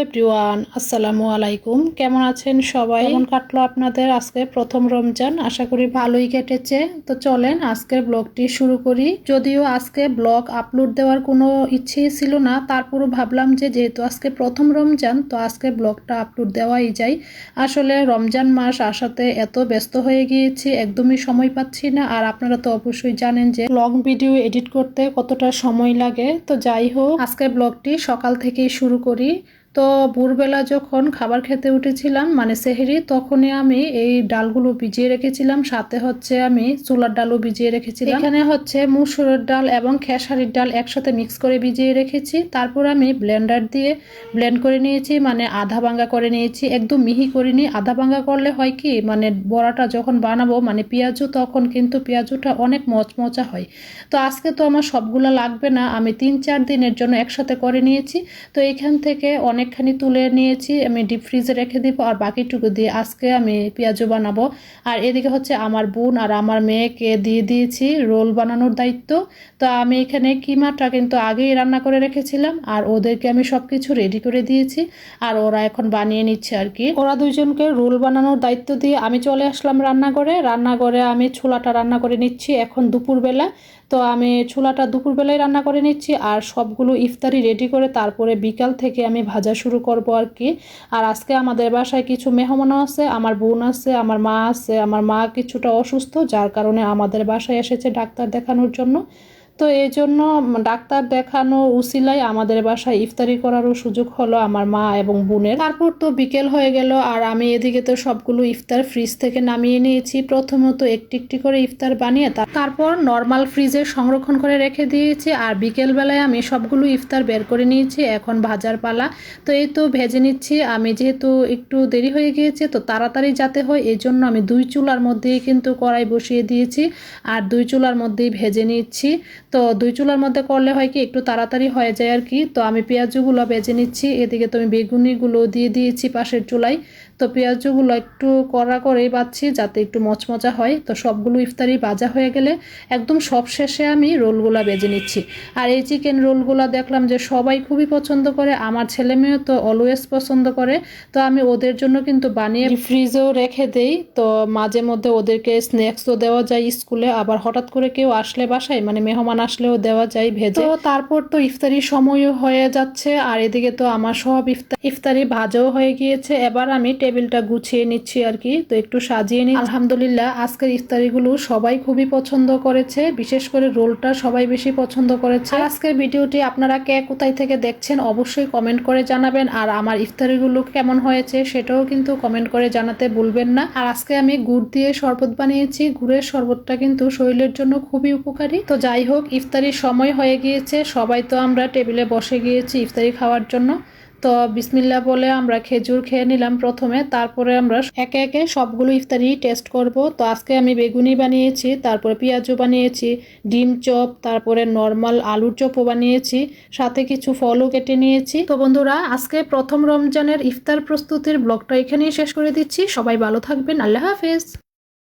Everyone, আসসালামু আলাইকুম। কেমন আছেন সবাই? কেমন কাটলো আপনাদের আজকে প্রথম রমজান? আশা করি ভালোই কেটেছে। তো চলেন আজকের ব্লগটি শুরু করি। যদিও আজকে ব্লগ আপলোড দেওয়ার কোনো ইচ্ছেই ছিল না, তারপরও ভাবলাম যে যেহেতু আজকে প্রথম রমজান, তো আজকে ব্লগটা আপলোড দেওয়াই যায়। আসলে রমজান মাস আসাতে এত ব্যস্ত হয়ে গিয়েছি, একদমই সময় পাচ্ছি না। আর আপনারা তো অবশ্যই জানেন যে লং ভিডিও এডিট করতে কতটা সময় লাগে। তো যাই হোক, আজকের ব্লগটি সকাল থেকেই শুরু করি। তো ভোরবেলা যখন খাবার খেতে উঠেছিলাম, মানে সেহরি, তখনই আমি এই ডালগুলো ভিজিয়ে রেখেছিলাম। সাথে হচ্ছে আমি ছোলার ডালও ভিজিয়ে রেখেছিলাম। এখানে হচ্ছে মুসুরের ডাল এবং খেসারির ডাল একসাথে মিক্স করে ভিজিয়ে রেখেছি। তারপর আমি ব্লেন্ডার দিয়ে ব্লেন্ড করে নিয়েছি, মানে আধা ভাঙ্গা করে নিয়েছি। একদম মিহি করিনি। আধা ভাঙ্গা করলে হয় কি, মানে বড়াটা যখন বানাবো, মানে পেঁয়াজু, তখন কিন্তু পেঁয়াজুটা অনেক মচমচা হয়। তো আজকে তো আমার সবগুলো লাগবে না, আমি 3-4 দিনের জন্য একসাথে করে নিয়েছি। তো এখান থেকে অনেকখানি তুলে নিয়েছি, আমি ডিপ ফ্রিজে রেখে দিব। আর বাকিটুকু দিয়ে আজকে আমি পেঁয়াজু বানাবো। আর এদিকে হচ্ছে আমার বোন আর আমার মেয়েকে দিয়ে দিয়েছি রোল বানানোর দায়িত্ব। তো আমি এখানে কিমাটা কিন্তু আগেই রান্না করে রেখেছিলাম, আর ওদেরকে আমি সব কিছু রেডি করে দিয়েছি। আর ওরা এখন বানিয়ে নিচ্ছে আর কি। ওরা দুইজনকে রোল বানানোর দায়িত্ব দিয়ে আমি চলে আসলাম রান্নাঘরে আমি ছোলাটা রান্না করে নিচ্ছি এখন দুপুরবেলা। তো আমি ছোলাটা দুপুরবেলায় রান্না করে নিচ্ছি, আর সবগুলো ইফতারি রেডি করে তারপরে বিকাল থেকে আমি ভাজা শুরু করব আর কি। আর আজকে আমাদের বাসায় কিছু মেহমান আছে, আমার বোন আছে, আমার মা আছে। আমার মা কিছুটা অসুস্থ, যার কারণে আমাদের বাসায় এসেছে ডাক্তার দেখানোর জন্য। তো এই জন্য ডাক্তার দেখানো উসিলায় আমাদের বাসায় ইফতারি করারও সুযোগ হলো আমার মা এবং বোনের। তারপর তো বিকেল হয়ে গেল, আর আমি এদিকে তো সবগুলো ইফতার ফ্রিজ থেকে নামিয়ে নিয়েছি। প্রথমত একটি একটি করে ইফতার বানিয়ে তারপর নর্মাল ফ্রিজে সংরক্ষণ করে রেখে দিয়েছি। আর বিকেল বেলায় আমি সবগুলো ইফতার বের করে নিয়েছি, এখন ভাজার পালা। তো এই তো ভেজে নিচ্ছি। আমি যেহেতু একটু দেরি হয়ে গিয়েছে, তো তাড়াতাড়ি যাতে হয় এই জন্য আমি 2 চুলার মধ্যেই কিন্তু কড়াই বসিয়ে দিয়েছি, আর 2 চুলার মধ্যেই ভেজে নিচ্ছি। তো 2 চুলার মধ্যে করলে হয় কি, একটু তাড়াতাড়ি হয়ে যায় আর কি। তো আমি পেঁয়াজগুলো ভেজে নিচ্ছি। এদিকে তো আমি বেগুনিগুলো দিয়ে দিয়েছি পাশের চুলায়। তো পেঁয়াজগুলো একটু কড়া করেই বাছছি যাতে একটু মচমচা হয়। তো সবগুলো ইফতারি ভাজা হয়ে গেলে একদম সব শেষে আমি রোলগুলা ভেজে নিচ্ছি। আর এই চিকেন রোলগুলা দেখলাম যে সবাই খুবই পছন্দ করে, আমার ছেলে মেয়েও তো অলওয়েজ পছন্দ করে। তো আমি ওদের জন্য কিন্তু বানিয়ে ফ্রিজেও রেখে দেই। তো মাঝে মধ্যে ওদেরকে স্ন্যাক্সও দেওয়া যায় স্কুলে, আবার হঠাৎ করে কেউ আসলে বাসায়, মানে মেহমান আসলেও দেওয়া যায় ভেজে। তো তারপর তো ইফতারির সময়ও হয়ে যাচ্ছে, আর এদিকে তো আমার সব ইফতারি ভাজাও হয়ে গিয়েছে। এবার আমি টেবিলটা গুছিয়ে নিচ্ছি আর কি। তো একটু সাজিয়ে নিই। আলহামদুলিল্লাহ আজকের ইফতারিগুলো সবাই খুবই পছন্দ করেছে, বিশেষ করে রোলটা সবাই বেশি পছন্দ করেছে। আর আজকের ভিডিওটি আপনারা কে কোথায় থেকে দেখছেন অবশ্যই কমেন্ট করে জানাবেন। আর আমার ইফতারিগুলো কেমন হয়েছে সেটাও কিন্তু কমেন্ট করে জানাতে ভুলবেন না। আর আজকে আমি গুড় দিয়ে শরবত বানিয়েছি। গুড়ের শরবতটা কিন্তু শরীরের জন্য খুবই উপকারী। তো যাই হোক, ইফতারির সময় হয়ে গিয়েছে, সবাই তো আমরা টেবিলে বসে গিয়েছি ইফতারি খাওয়ার জন্য। তো বিসমিল্লাহ বলে আমরা খেজুর খেয়ে নিলাম প্রথমে, তারপরে আমরা একে একে সবগুলো ইফতারি টেস্ট করব। তো আজকে আমি বেগুনি বানিয়েছি, তারপরে পেঁয়াজও বানিয়েছি, ডিম চপ, তারপরে নর্মাল আলুর চপও বানিয়েছি, সাথে কিছু ফলও কেটে নিয়েছি। তো বন্ধুরা, আজকে প্রথম রমজানের ইফতার প্রস্তুতির ব্লগটা এখানেই শেষ করে দিচ্ছি। সবাই ভালো থাকবেন, আল্লাহ হাফেজ।